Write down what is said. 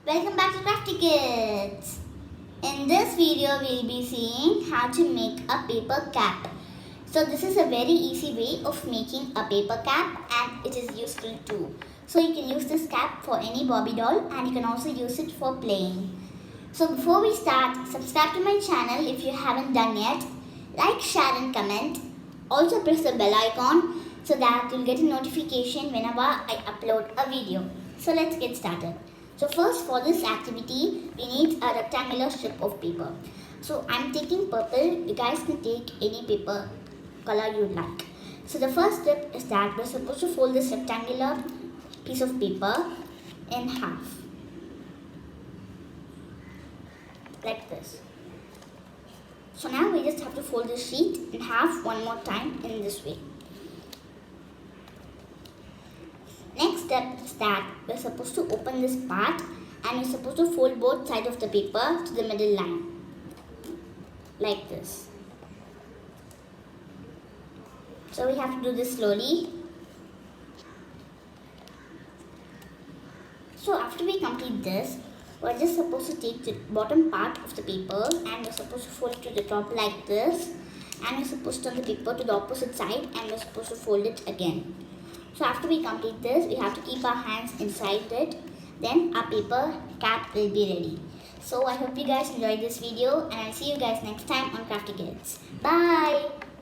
Welcome back to Crafty Kids. In this video, we'll be seeing how to make a paper cap. So this is a very easy way of making a paper cap and it is useful too. So you can use this cap for any Barbie doll and you can also use it for playing. So before we start, subscribe to my channel if you haven't done yet. Like, share and comment. Also press the bell icon so that you'll get a notification whenever I upload a video. So let's get started. So first, for this activity, we need a rectangular strip of paper. So I'm taking purple. You guys can take any paper color you like. So the first step is that we're supposed to fold this rectangular piece of paper in half. Like this. So now we just have to fold the sheet in half one more time in this way. Next step is that we're supposed to open this part and we're supposed to fold both sides of the paper to the middle line. Like this. So we have to do this slowly. So after we complete this, we're just supposed to take the bottom part of the paper and we're supposed to fold it to the top like this. And we're supposed to turn the paper to the opposite side and we're supposed to fold it again. So after we complete this, we have to keep our hands inside it. Then our paper cap will be ready. So I hope you guys enjoyed this video and I'll see you guys next time on Crafty Kids. Bye!